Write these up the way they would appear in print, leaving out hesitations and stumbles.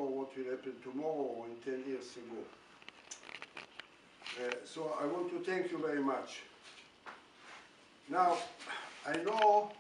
know what will happen tomorrow or in 10 years ago. So I want to thank you very much. Now, I know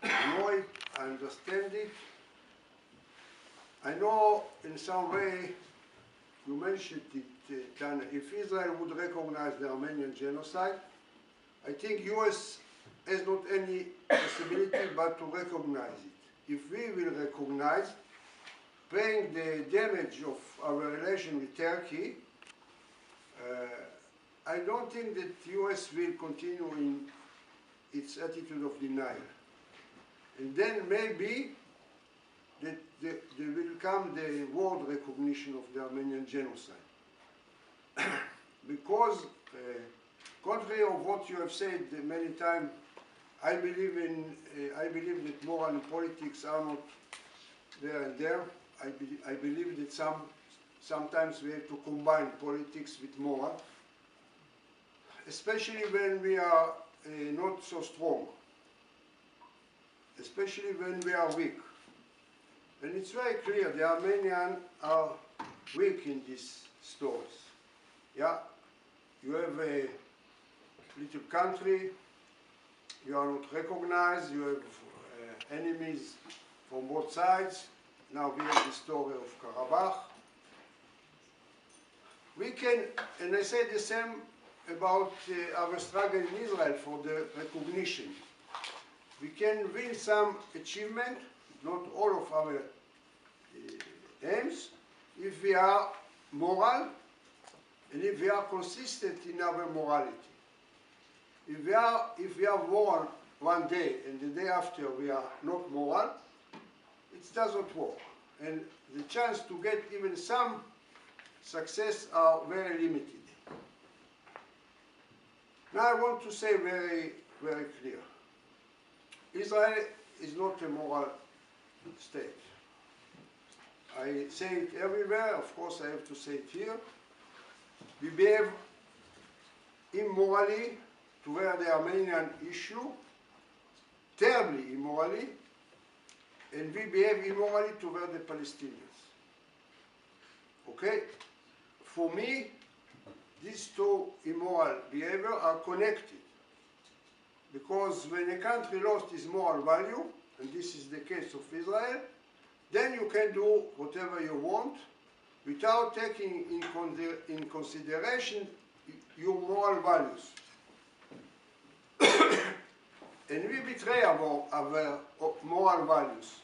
it, I understand it. I know in some way, you mentioned it, Tana, if Israel would recognize the Armenian genocide, I think US has not any possibility but to recognize it. If we will recognize, paying the damage of our relation with Turkey, I don't think that US will continue in its attitude of denial. And then maybe that there will come the world recognition of the Armenian genocide. Because, contrary of what you have said many times, I believe that moral and politics are not there and there. I believe that sometimes we have to combine politics with moral, especially when we are not so strong, especially when we are weak. And it's very clear the Armenians are weak in these stories. Yeah, you have a little country, you are not recognized, you have enemies from both sides. Now we have the story of Karabakh. We can, and I say the same about our struggle in Israel for the recognition. We can win some achievement, not all of our aims, if we are moral and if we are consistent in our morality. If we are moral one day and the day after we are not moral, it does not work. And the chance to get even some success are very limited. Now I want to say very, very clear. Israel is not a moral state. I say it everywhere, of course I have to say it here. We behave immorally toward the Armenian issue, terribly immorally, and we behave immorally toward the Palestinians. Okay? For me, these two immoral behaviors are connected. Because when a country lost its moral value, and this is the case of Israel, then you can do whatever you want without taking in consideration your moral values. And we betray our moral values.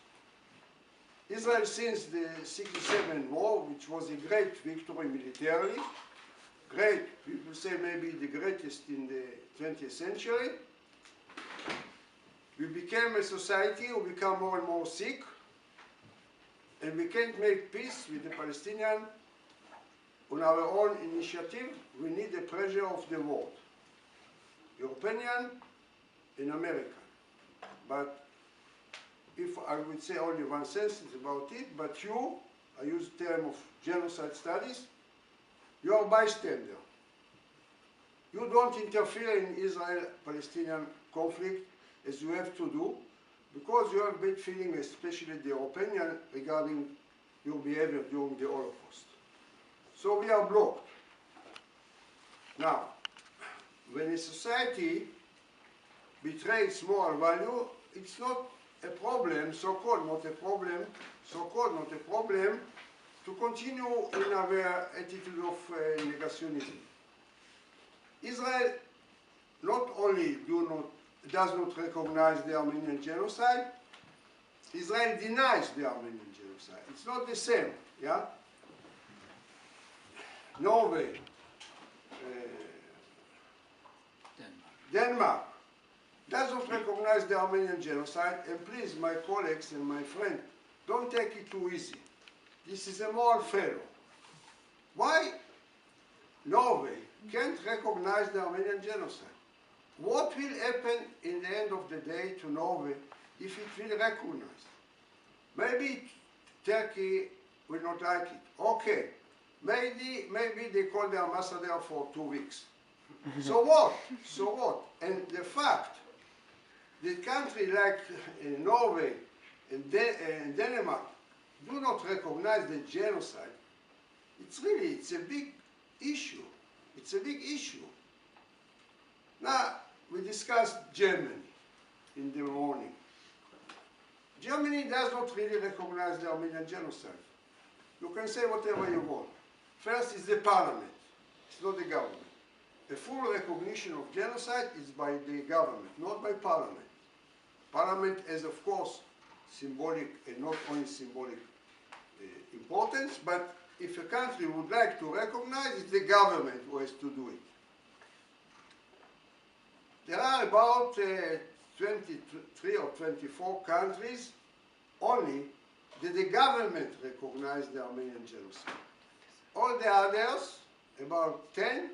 Israel, since the 67 war, which was a great victory militarily, great, people say maybe the greatest in the 20th century, we became a society who become more and more sick, and we can't make peace with the Palestinians on our own initiative. We need the pressure of the world, European and American. But if I would say only one sentence about it, but you, I use the term of genocide studies, you are bystander. You don't interfere in Israel-Palestinian conflict as you have to do, because you have bad feeling, especially the European, regarding your behavior during the Holocaust. So we are blocked. Now, when a society betrays moral value, it's not a problem, so-called not a problem, to continue in our attitude of negationism. Israel not only does not recognize the Armenian genocide, Israel denies the Armenian genocide. It's not the same, yeah? Norway, Denmark does not recognize the Armenian genocide, and please, my colleagues and my friends, don't take it too easy. This is a moral failure. Why Norway can't recognize the Armenian genocide? What will happen in the end of the day to Norway if it will recognize? Maybe Turkey will not like it. Okay, maybe they call the ambassador for 2 weeks. So what? So what? And the fact that countries like Norway and Denmark do not recognize the genocide, it's a big issue. It's a big issue. Now, we discussed Germany in the morning. Germany does not really recognize the Armenian genocide. You can say whatever you want. First is the parliament, it's not the government. The full recognition of genocide is by the government, not by parliament. Parliament has, of course, symbolic and not only symbolic importance, but if a country would like to recognize, it's the government who has to do it. There are about 23 or 24 countries only that the government recognizes the Armenian genocide. All the others, about 10,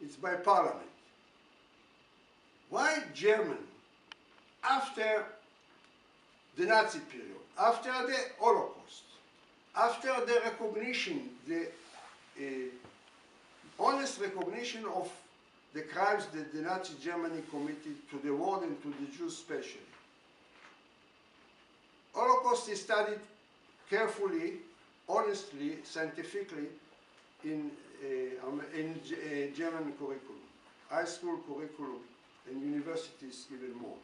it's by parliament. Why Germany, after the Nazi period, after the Holocaust, after the recognition, the honest recognition of the crimes that the Nazi Germany committed to the world and to the Jews especially. Holocaust is studied carefully, honestly, scientifically in German curriculum, high school curriculum, and universities even more.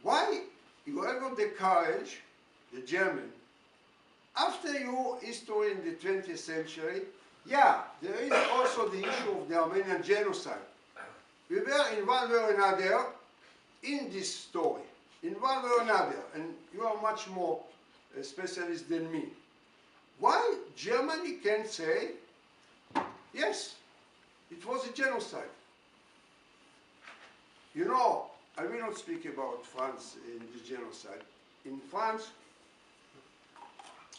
Why you have not the courage, the German, after your history in the 20th century, yeah, there is also the issue of the Armenian genocide. We were in one way or another in this story, in one way or another, and you are much more a specialist than me. Why Germany can't say, yes, it was a genocide? You know, I will not speak about France in the genocide. In France,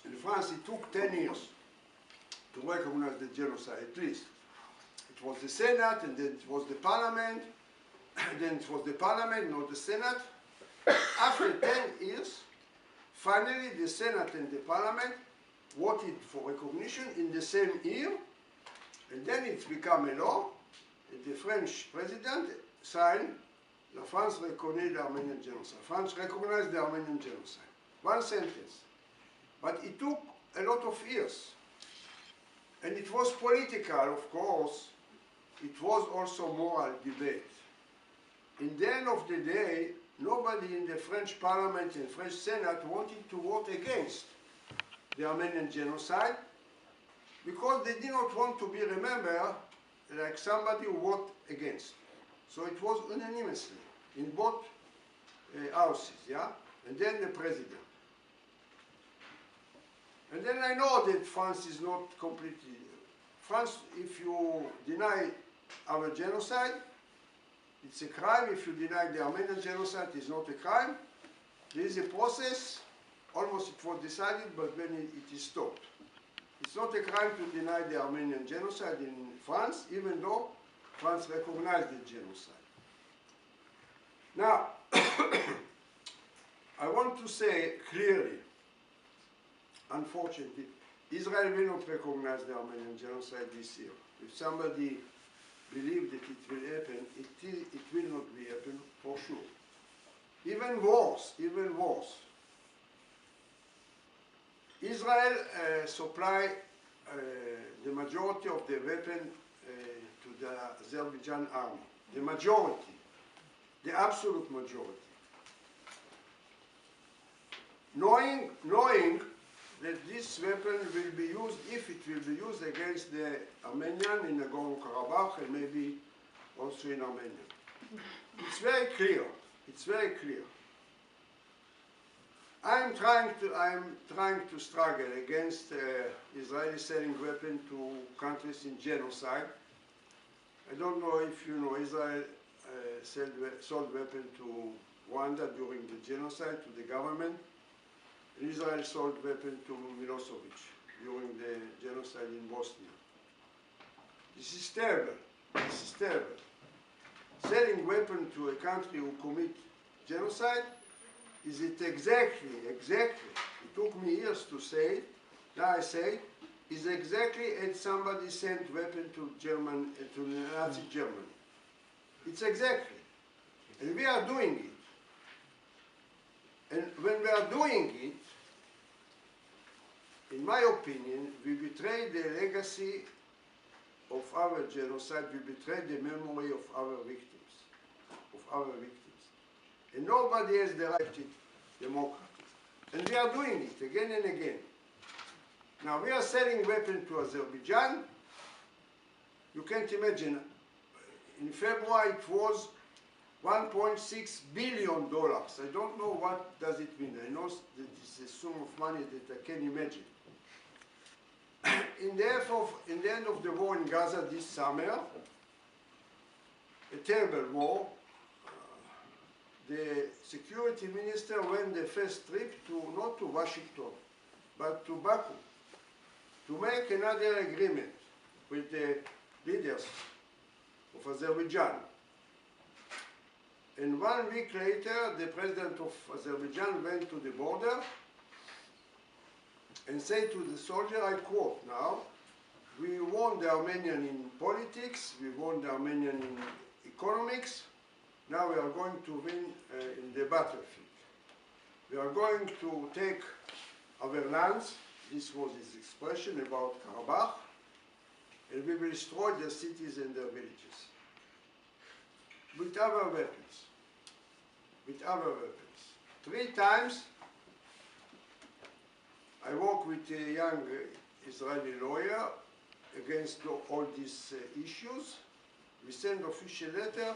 it took 10 years to recognize the genocide, at least. It was the Senate, and then it was the Parliament, and then it was the Parliament, not the Senate. After 10 years, finally the Senate and the Parliament voted for recognition in the same year, and then it's become a law, and the French president signed La France reconnaît l'Armenian genocide. France recognized the Armenian genocide. One sentence. But it took a lot of years. And it was political, of course. It was also moral debate. In the end of the day, nobody in the French Parliament and French Senate wanted to vote against the Armenian genocide because they did not want to be remembered like somebody who voted against. So it was unanimously in both houses, yeah? And then the president. And then I know that France is not completely... France, if you deny our genocide, it's a crime. If you deny the Armenian genocide, it's not a crime. There is a process, almost it was decided, but then it is stopped. It's not a crime to deny the Armenian genocide in France, even though France recognized the genocide. Now, I want to say clearly, unfortunately, Israel will not recognize the Armenian genocide this year. If somebody believes that it will happen, it will not be happen for sure. Even worse, Israel supply the majority of the weapon to the Azerbaijan army. The majority, the absolute majority. Knowing that this weapon will be used, if it will be used against the Armenian in Nagorno-Karabakh and maybe also in Armenia. It's very clear. It's very clear. I'm trying to struggle against Israeli selling weapons to countries in genocide. I don't know if you know Israel sold weapons to Rwanda during the genocide to the government. Israel sold weapons to Milosevic during the genocide in Bosnia. This is terrible. This is terrible. Selling weapons to a country who commit genocide, is it exactly, it took me years to say it, now I say, is exactly as somebody sent weapons to Nazi Germany. It's exactly. And we are doing it. And when we are doing it, in my opinion, we betrayed the legacy of our genocide, we betrayed the memory of our victims. And nobody has the right to democracy. And we are doing it again and again. Now we are selling weapons to Azerbaijan. You can't imagine, in February it was $1.6 billion. I don't know what does it mean. I know that it's a sum of money that I can imagine. In the end of the war in Gaza this summer, a terrible war, the security minister went the first trip not to Washington, but to Baku, to make another agreement with the leaders of Azerbaijan. And 1 week later, the president of Azerbaijan went to the border and said to the soldier, I quote now, we won the Armenian in politics, we won the Armenian in economics, now we are going to win in the battlefield. We are going to take our lands, this was his expression about Karabakh, and we will destroy their cities and their villages. With our weapons. With our weapons. 3 times I worked with a young Israeli lawyer against all these issues. We sent official letter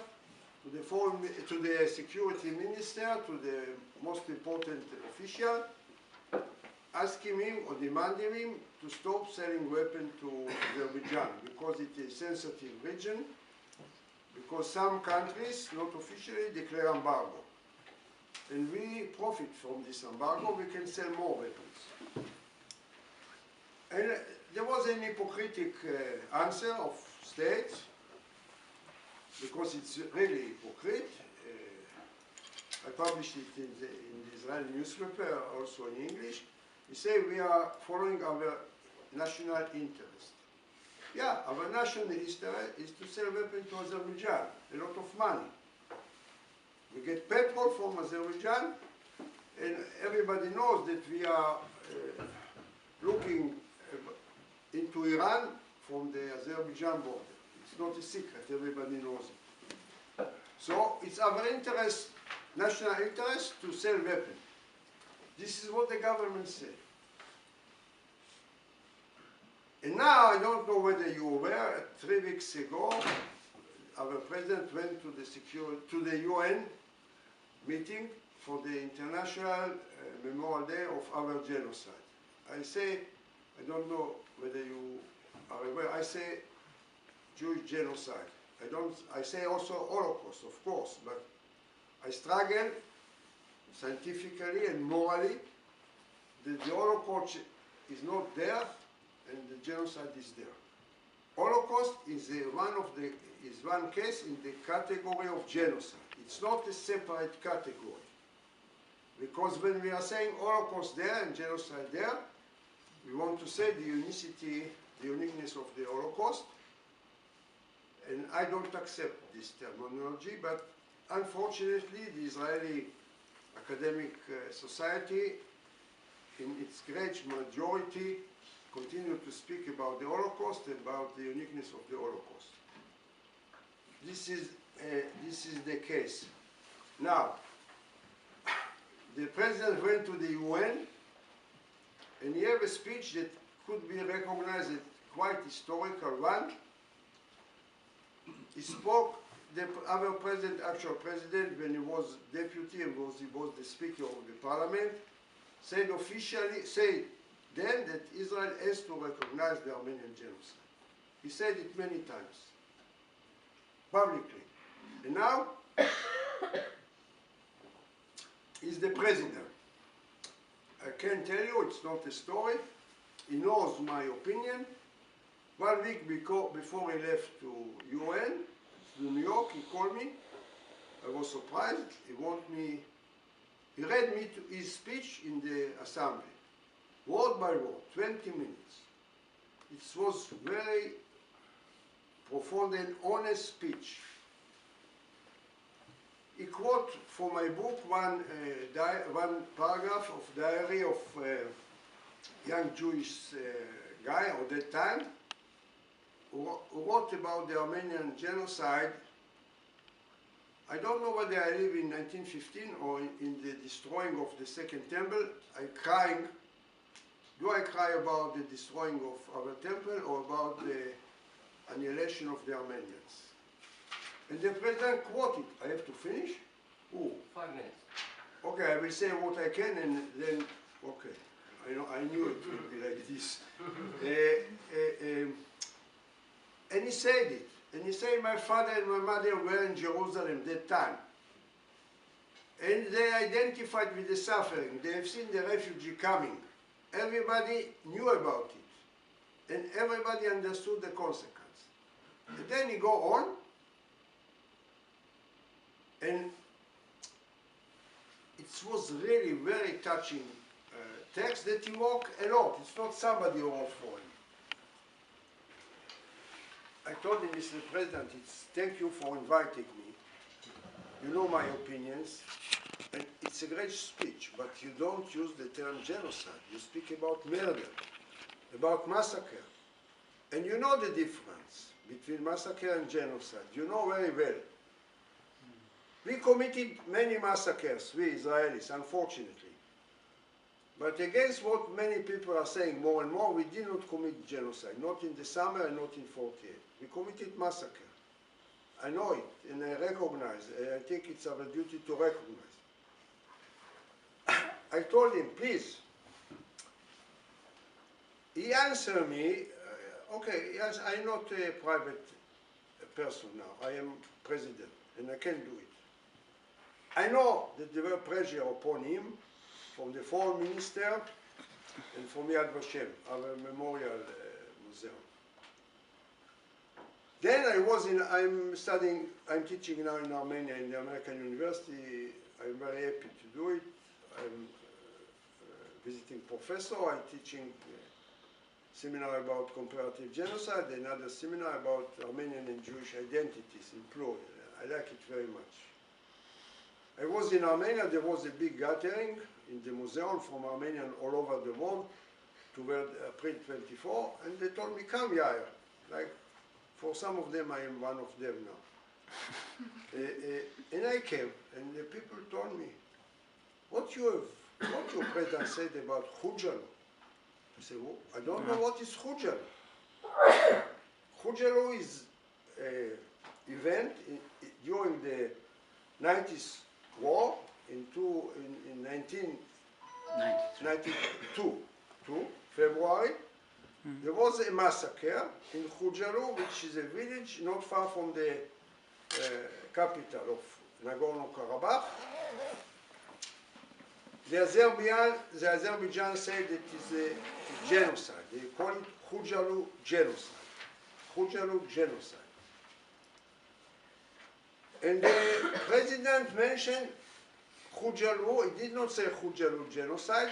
to the security minister, to the most important official, asking him or demanding him to stop selling weapons to Azerbaijan because it is a sensitive region, because some countries, not officially, declare embargo. And we profit from this embargo, we can sell more weapons. And there was an hypocritic answer of states, because it's really hypocrite. I published it in the Israeli newspaper, also in English. We say we are following our national interest. Yeah, our national interest is to sell weapons to Azerbaijan, a lot of money. We get petrol from Azerbaijan, and everybody knows that we are looking into Iran from the Azerbaijan border. It's not a secret, everybody knows it. So it's our interest, national interest, to sell weapons. This is what the government said. And now, I don't know whether you were aware, 3 weeks ago, our president went to the UN meeting for the International Memorial Day of our genocide. I say, I don't know whether you are aware, I say Jewish genocide. I say also Holocaust, of course, but I struggle scientifically and morally that the Holocaust is not there and the genocide is there. Holocaust is one case in the category of genocide. It's not a separate category. Because when we are saying Holocaust there and genocide there, we want to say the uniqueness of the Holocaust. And I don't accept this terminology, but unfortunately the Israeli academic society, in its great majority, continue to speak about the Holocaust and about the uniqueness of the Holocaust. This is the case. Now, the president went to the UN and he gave a speech that could be recognized as quite historical one. He spoke, our president, actual president, when he was deputy and he was the speaker of the parliament, said then that Israel has to recognize the Armenian genocide. He said it many times, publicly. And now, he's the president. I can tell you, it's not a story. He knows my opinion. 1 week before he left to UN, to New York, he called me. I was surprised. He read me his speech in the assembly, word by word, 20 minutes. It was very profound and honest speech. He quoted from my book one paragraph of diary of young Jewish guy at that time who wrote about the Armenian genocide. I don't know whether I live in 1915 or in the destroying of the Second Temple. I'm crying. Do I cry about the destroying of our temple or about the annihilation of the Armenians? And the president quoted. I have to finish? Ooh. 5 minutes. Okay, I will say what I can and then, okay. I knew it would be like this. And he said it. And he said, my father and my mother were in Jerusalem that time. And they identified with the suffering. They have seen the refugee coming. Everybody knew about it. And everybody understood the consequence. And then he go on. And it was really very touching text that he wrote a lot. It's not somebody who wrote for him. I told him, Mr. President, thank you for inviting me. You know my opinions. And it's a great speech, but you don't use the term genocide. You speak about murder, about massacre. And you know the difference between massacre and genocide. You know very well. We committed many massacres, we Israelis, unfortunately. But against what many people are saying more and more, we did not commit genocide, not in the summer and not in 48. We committed massacre. I know it, and I recognize, I think it's our duty to recognize. I told him, please. He answered me, okay, yes, I'm not a private person now. I am president, and I can do it. I know that there were pressure upon him from the foreign minister and from Yad Vashem, our memorial museum. Then I'm teaching now in Armenia in the American University. I'm very happy to do it. I'm visiting professor. I'm teaching a seminar about comparative genocide, another seminar about Armenian and Jewish identities in plural. I like it very much. I was in Armenia. There was a big gathering in the museum from Armenians all over the world toward April 24, and they told me, come, Yair. Like, for some of them, I am one of them now. And I came, and the people told me, what your president said about Hujalu. I said, well, I don't know what is Hujalu. Hujalu is an event during the 90s war in 1992, February. There was a massacre in Hujalu, which is a village not far from the capital of Nagorno-Karabakh. The Azerbaijan said it is a genocide. They call it Hujalu genocide. Hujalu genocide. And the president mentioned Hujalu. He did not say Hujalu genocide.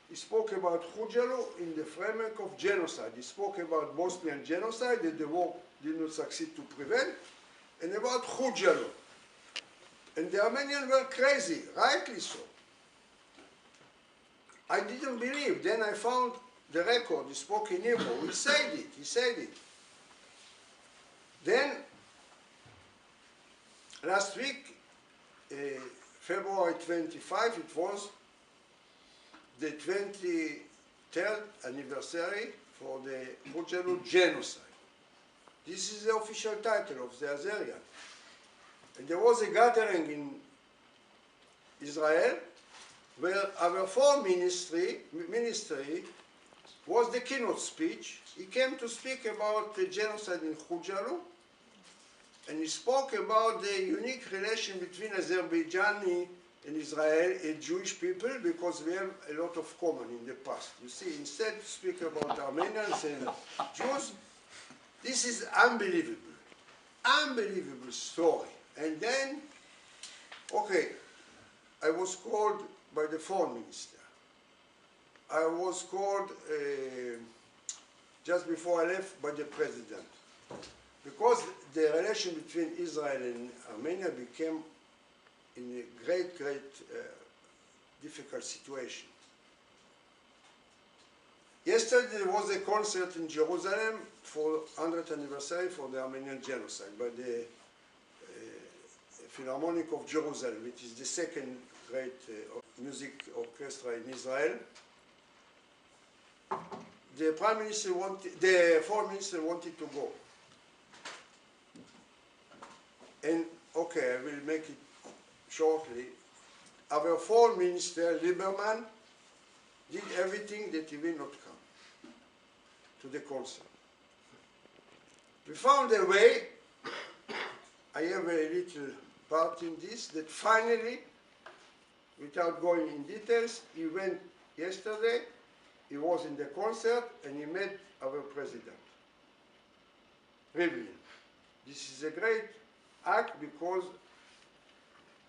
He spoke about Hujalu in the framework of genocide. He spoke about Bosnian genocide that the war did not succeed to prevent, and about Hujalu. And the Armenians were crazy, rightly so. I didn't believe. Then I found the record. He spoke in Hebrew. He said it. He said it. Then, last week, February 25, it was the 23rd anniversary for the Hujalu genocide. This is the official title of the Azerian. And there was a gathering in Israel where our foreign ministry was the keynote speech. He came to speak about the genocide in Hujalu, and he spoke about the unique relation between Azerbaijani and Israel and Jewish people, because we have a lot of common in the past. You see, instead to speak about Armenians and Jews, this is unbelievable. Unbelievable story. And then, okay, I was called by the foreign minister. I was called just before I left by the president, because the relation between Israel and Armenia became in a great difficult situation. Yesterday there was a concert in Jerusalem for 100th anniversary for the Armenian Genocide by the Philharmonic of Jerusalem, which is the second great music orchestra in Israel. The Prime Minister wanted, the Foreign Minister wanted to go. And okay, I will make it shortly. Our Foreign Minister, Lieberman, did everything that he will not come to the concert. We found a way, I have a little part in this, that finally, without going in details, he went yesterday, he was in the concert, and he met our president, Rivlin. This is a great act because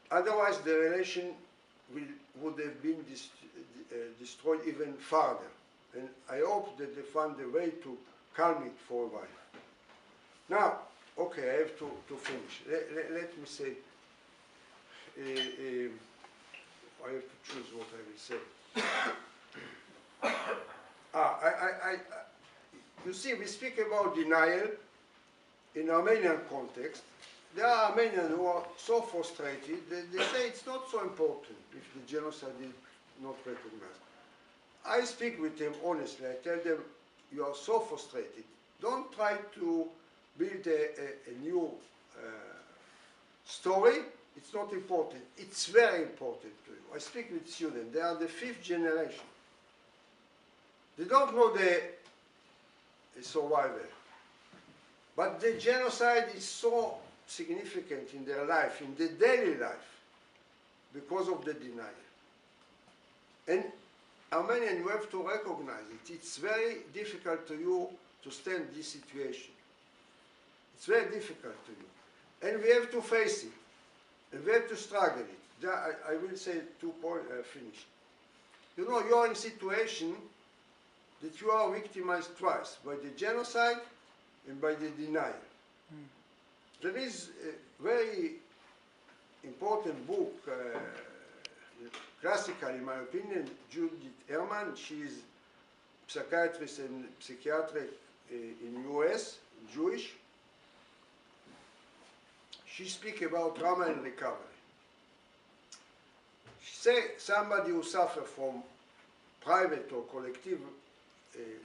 otherwise the relation would have been destroyed even further. And I hope that they found a way to calm it for a while. Now, okay, I have to finish. Let me say, I have to choose what I will say. You see, we speak about denial in Armenian context. There are Armenians who are so frustrated that they say it's not so important if the genocide is not recognized. I speak with them honestly. I tell them, you are so frustrated. Don't try to build a new story. It's not important. It's very important to you. I speak with students. They are the 5th generation. They don't know the survivor. But the genocide is so significant in their life, in the daily life, because of the denial. And Armenian, you have to recognize it. It's very difficult to you to stand this situation. It's very difficult to you. And we have to face it. And we have to struggle it. I will say 2 points, finish. You know, you are in a situation that you are victimized twice, by the genocide and by the denial. There is a very important book, classical in my opinion, Judith Herman. She is psychiatrist and psychiatrist in US, Jewish. She speaks about trauma and recovery. She says somebody who suffers from private or collective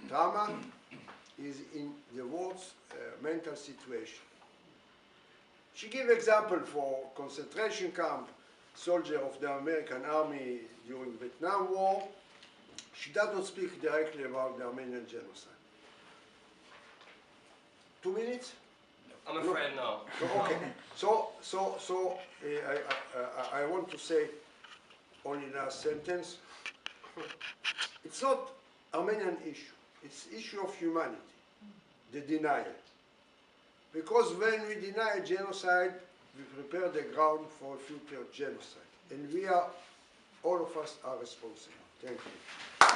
trauma is in the worst mental situation. She gives example for concentration camp, soldier of the American army during Vietnam War. She does not speak directly about the Armenian genocide. 2 minutes? I'm afraid no. Okay. So I want to say only last sentence. It's not Armenian issue. It's issue of humanity, the denial. Because when we deny genocide, we prepare the ground for a future genocide. And we are, all of us are responsible. Thank you.